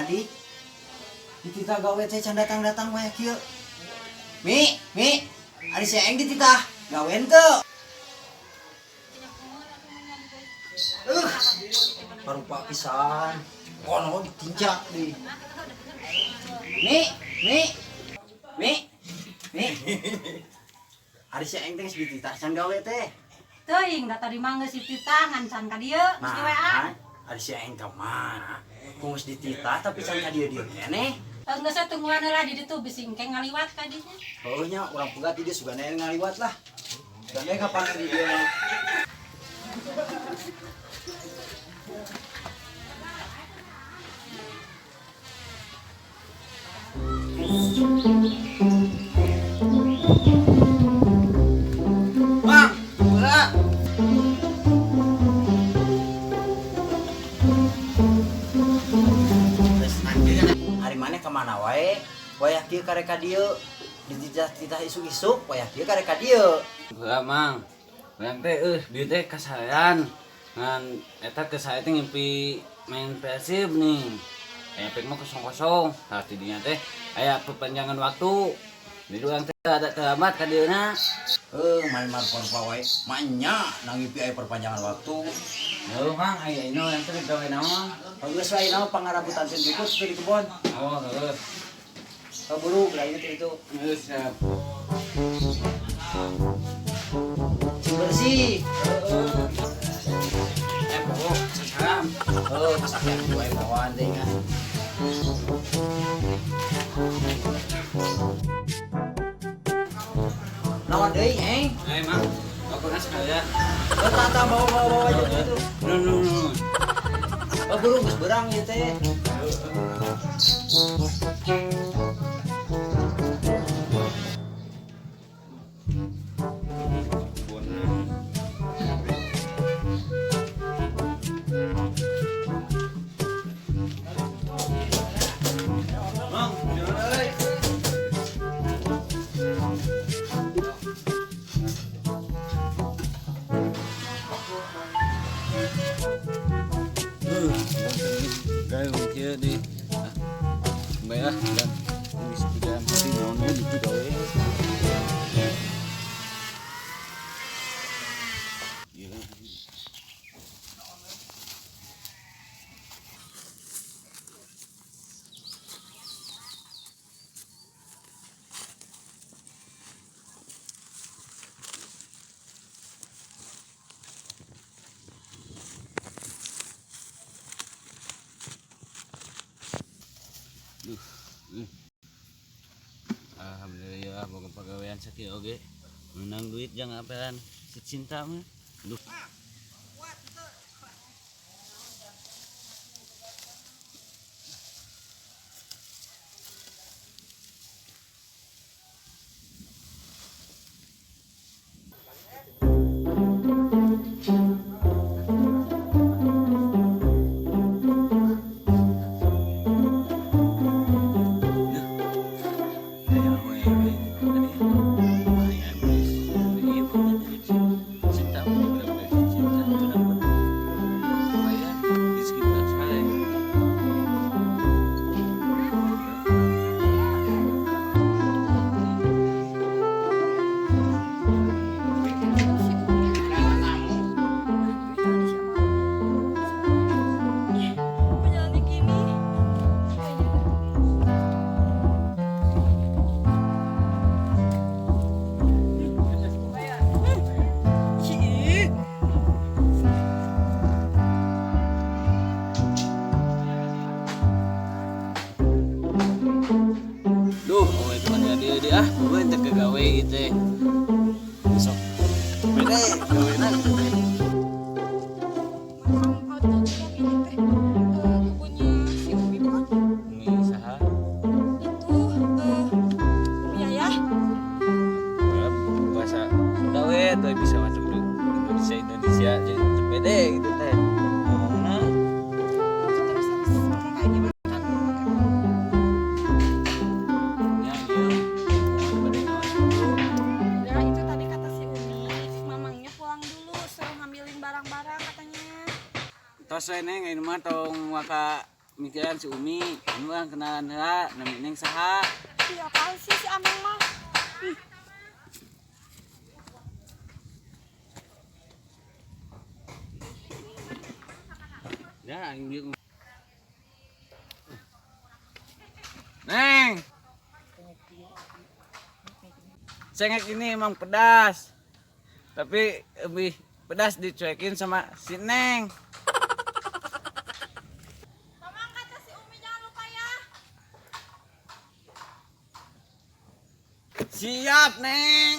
tadi dititah gawe teh can datang wae kieu. Mi, ari si aing dititah gawean teu. Parupa pisan. Kono ditinjak deui. Mi. Ari si aing teh geus dititah can gawe teh. Teuing da tadi mah geus dititah ngan can ka dieu geus di WA. Ari si aing teh mana? Ku geus dititah tapi can ka dieu keneh. Geus tungguan heula di ditu bisi engke ngaliwat ka dinya. Heuh nya urang pegat di dieu sugana ngaliwat lah. Sugana kapan di dieu. Bang, bola. Hari mana kemana wae? Wayah kieu karek ka dieu. Dititah isuk-isuk, wayah kieu karek ka dieu. Heula mang. Yang teh dieu teh kasayan. Ngan eta teh saya teh ngimpi main Persib nih. Efek mah kosong-kosong. Tah tidinya teh aya perpanjangan waktu. Di urang teh ada terlambat ka dieuna. Main marpa wae. Manya nanggipi aya perpanjangan waktu. Heuh mang aya ino yang teh gawe naon? Geus wae naon pangarabutan teh ikut di kebon. Oh, heuh. Kaburu belain itu. Heuh siap. Bersih. Pokok sekarang. Masak yang gue kawan deh kan. Lawan deh, Mang, aku nasi kalian. Tata bawa aja gitu. No. Kaburu geus berang ieu teh. Gaya mungkin di baiklah dan ini sudah mati naonnya itu gawe gila. Alhamdulillah boga pagawean sakieu oge menang duit jang apean si cinta mah. Duh. Gue ente kegawe gitu. Besok. Beda gawean gitu. Kebunnya si Umi bukan? Umi saha? Itu biaya. Bahasa Sunda we tuh bisa macam Indonesia jadi pede gitu teh. Ngomongna Terus ngomong kayak gimana? nya ieu. Bade naon? Ya itu tadi kata si Umi, mamangnya pulang dulu, suruh ngambilin barang-barang katanya. Tos we neng ini mah tong maka mikiran si Umi, anu ang kenalan heula, nami Neng saha? Siapa sih si Ameng mah? Ya, aing bieu. Neng. Cengek ini emang pedas. Tapi lebih pedas dicuekin sama si Neng. Mamang kata si Umi jangan lupa ya. Siap, Neng.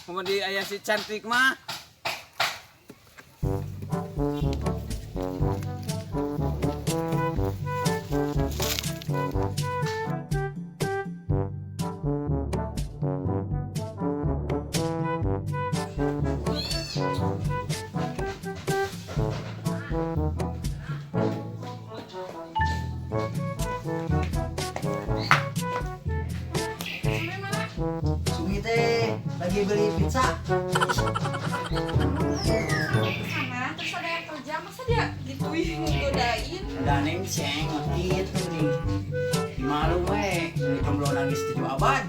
Kemudian ayah si cantik mah. Sumi teh lagi beli pizza. Sana terus ada yang kerja masa dia gituin godain. Dan Neng si Eng gitu nih. Di malu we, jomblo nangis 7 abad.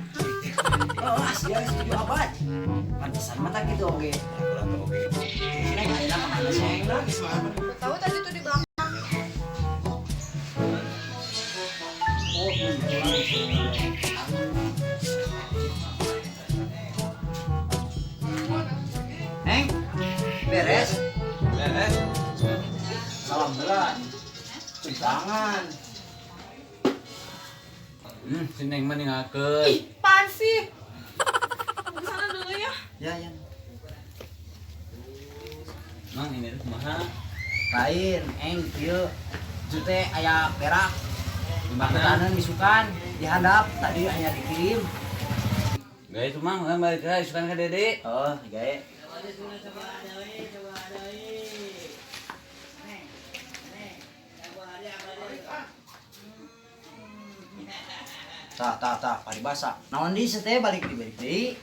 Oh, asli nangis 7 abad. Pantesan mata gitu oke. Aku lah tuh oke. Sini ayeuna kemana si Eng nangis mah. Tahu tadi tuh di belakang. Oh, Neng, beres. Beres. Salam belan. Cuci tangan. Si Neng mah ninggalkeun. Ih, pan sih. Di sana dulu ya. Ya, ya. Mang ini teh kumaha? Lain, Eng, kieu. Jute aya perak. Di mana? Makanan misukan dihadap tadi aya dikirim. Gaya itu mang, balik ke isukan ka Dede. Oh, gae. Tah, paribasa. Naon di teh balik deui.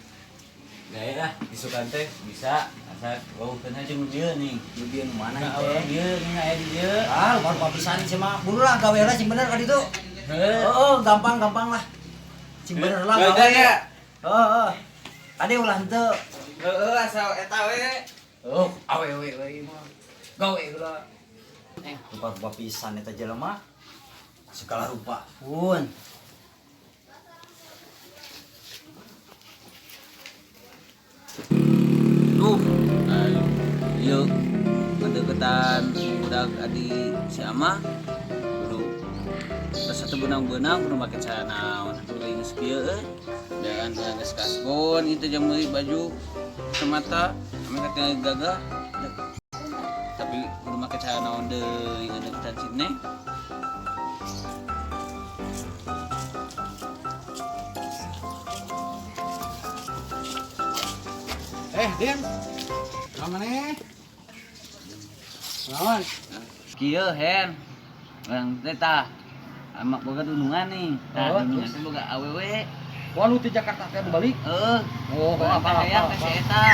Gaya lah, isukan teh bisa asal gaukeun aja nu dieu nih. Di dieu nu mana Nah, teh? dieu nih aya di dieu. Ah, baru papisan sih mah. Bunuh lah gawe lah sing bener ka ditu. Heuh. Oh, gampang lah. Sing bener lah Gawe gawe. ya? Oh. Ade ulah henteu. Heuh, asal eta we. Oh, awe mah. Gawe heula. Rupa-rupa pisan eta jelema. Segala rupa pun. Yuk ngedeketan budak adi si Ama kudu terus satu benang-benang kudu make cara naon kudu geus kieu dan geus kasbon itu jam meuli baju semata ame kata gagah tapi kudu make cara naon deui ngedeketan si Neng. Din, mana nih? Naon? Kieu hen yang teh amak boga dunungan nih. Oh, Dunungan teh boga awewe. Wah, lu di Jakarta teh balik? Oh, apa Hayang teh si eta.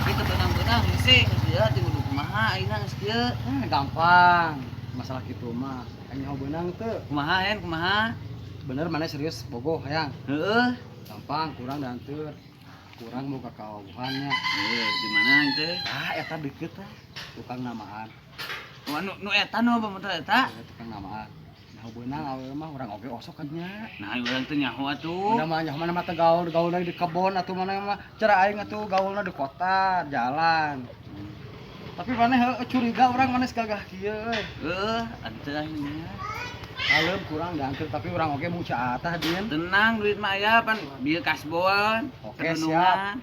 Kitu benang-benang hese geus dia teh kudu kumaha ayeuna geus kieu. Gampang. Masalah kitu mah. Anya benang teu. Kumaha hen kumaha? Bener mana serius bogoh hayang. Heeh. Gampang, kurang danteur. Kurang mau kakauhannya. Di mana itu? Ah, eta deket lah. Tukang namaan. Wah, nu eta nu apa motor eta? Tukang namaan. Nah, benang awewe mah urang oge osok kan nya. Nah, urang teh nyaho atuh. Udah mah nyaho mana mah teh gaulna di kebon atuh mana mah cara aing atuh gaulna di kota, jalan. Tapi mana curiga orang mana segagah kieu euy. Atuh akhirnya. Kalem kurang danteur tapi urang oge mun caatah din. Tenang duit mah aya pan bieu kasbon. Oke, siap.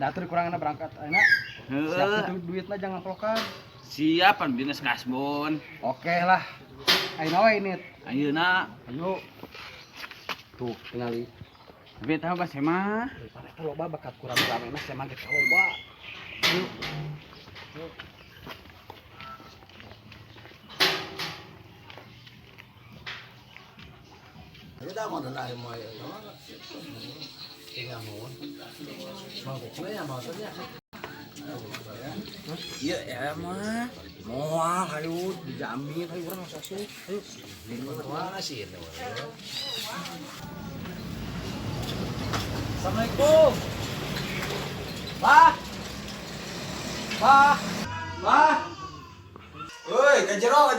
Datur kurangna berangkat ayeuna. Siap itu duitna jangan pelokan. Siap pan bieu kasbon. Oke lah. Ayeuna we ini. Ayeuna Ayo. Tuh, tingali. tapi tahu pas mah. Pada teh loba bakat kurang rame mah saya mah geus loba. Ayo. Kita mau nanya mau ya, tinggal mau, mau kue ya mau saja. Iya ya mah. Moal hayu dijamin hayu urang geus asup. Hayu. Mana sih itu? Assalamualaikum. Pak. Pak. Pak. Woi, kajero.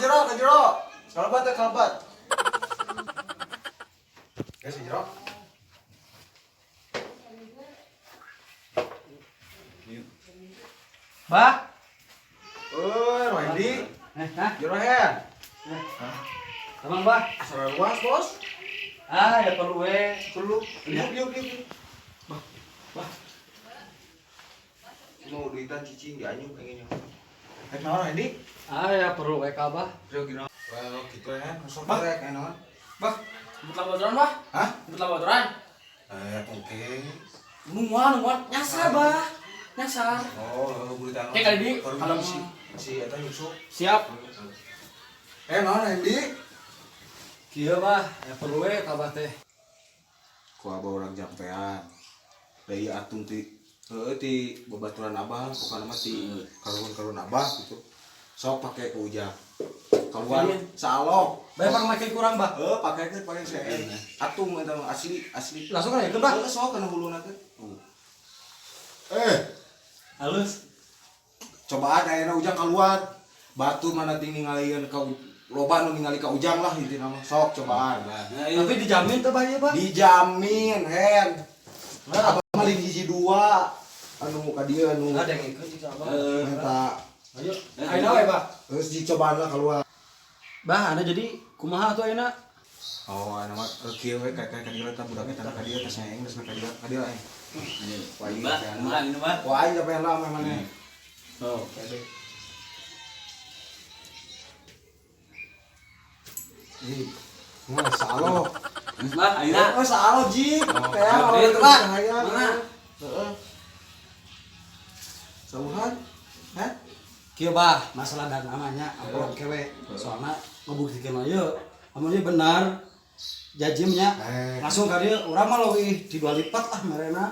Kalbat. Kasih jero. Pak. Woi, Randy. Hah? Jero hen. Emang, Pak? Asal luas, Bos. Ya perlu perlu. Liuk. Bah. Mau duitan cicing dianyuk pengennya. Naon, Randy? Ya perlu kabah. Jero gino. Well, gitu ya. Sok rek naon. Bah, sebut laboratorium bah. Hah? Sebut laboratorium. Oke. Nuan, nyasar bah. Nyasar. Oh, berita. Oke, kali ini kalau kalau si eta nyusuk. siap. Naon, Randy? Kieu mah ya perlu kabah teh. Ku abah orang jampean. Dari atung ti babaturan abah, pokoknya mah ti karun abah gitu. Sok pakai ke ujang. Keluar salok. Bae make kurang, Bah. Pakai CN. Atung eta mah asli. Langsung aja ke, Bah. Sok kana huluna teh. Halus. Cobaan ayeuna ujang keluar. Batu mana ting ningalieun ka loba nu ningali ka ujang lah intina mah. Sok cobaan. Tapi dijamin tuh, Bah, ieu, Bah. Dijamin, hen. Abah mah lin hiji dua. Anu ka dieu anu. Ada yang ikut juga, Bah. Eta. Ayo. Ayeuna we, Bah. Terus dicobaan lah keluar. Bah, ana jadi kumaha tuh ayeuna? Oh, ana mah kieu we kayak dieu eta budaknya tanah ka dieu teh saeng geus ka dieu aing. Wah, iya, Bah, teh, murah ini bah. wah, aing sampai lama mana. Oh. Pede. Ih, mah salo. Bah, ayeuna. Oh, salo ji. Teh iya, itu Pak. cahaya. Mana? Heeh. Sauhan? Hah? Kieu, Bah, masalah dan namanya amplop kewe. Soalnya ngebuktikan aja, amun ieu benar jajimnya langsung ka dieu urang mah leuwih di 2 lipat lah merena.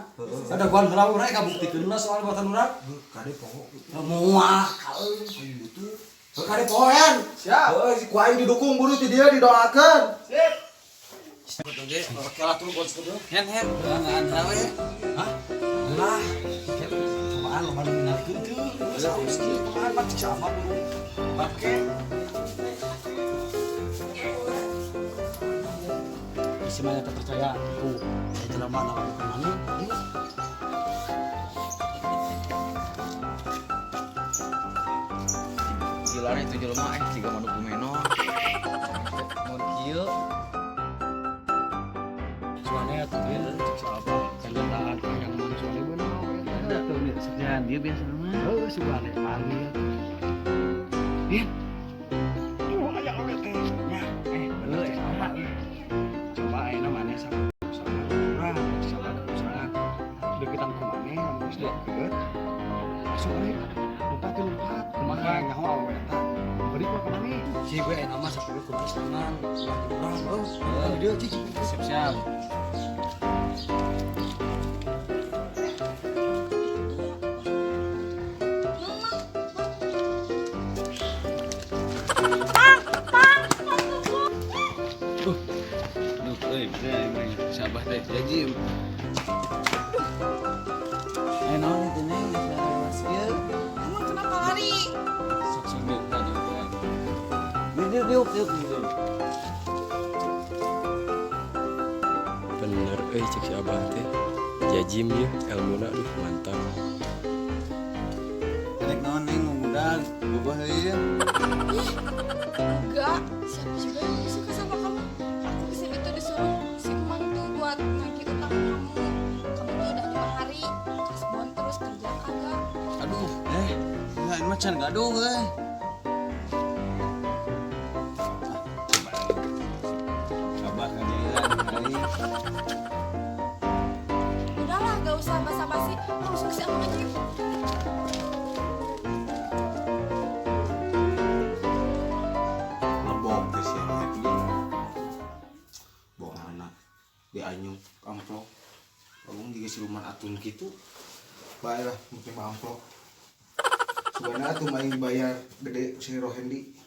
Ada guan heula urang kabuktikan lah soal buatan urang. Kade poho. Moal. Ayo tuh. Kade pohoan. Siap. Heuh, si kuaing didukung buru ti dieu didoakeun. Oke, lah tuh bos kudu. Hen. Enggak ada we. Hah? Lah. Cobaan lo mana ngalikeun tuh. Saus kieu cobaan mah sama dulu. Oke. Semuanya tak percaya tuh jelema lawan kemana ayo Gila itu jelema jika manu kumeno. Mun kieu soalnya tuh dia siapa kendaraan yang mana soalnya benar ada tuh sekian dia biasa mah soalnya pagi ya tuh aya oge teh nya bener apa coba ayeuna maneh sama urang sama usaha deketan ku maneh geus deket langsung aja lompat kumaha nyaho awe eta beri ku maneh si gue nama sapuluh kudu tangan urang dia cici Siap. Sabar teh, Jim. Naon itu neng, mas kieu. Kamu kenapa lari? Sok deuk tadi. Diuk. Bener cek si abah teh jajim ya ilmuna aduh mantap. Nek naon neng ngudang, bobah ieu. Enggak, siapa juga yang suka sama kamu? Aku kesini tuh disuruh si Emang tuh buat nagih utang kamu. Kamu tuh udah 5 hari kasbon terus kerja kagak? Aduh, ini mah can gaduh Sabar ngajailan hari. Udahlah, gak usah basa-basi, langsung si Emang aja. Ngebong teh sia bong anak dianyuk amplop ngomong juga siluman atun gitu baiklah mungkin amplop sebenarnya tuh main dibayar gede si Rohendi.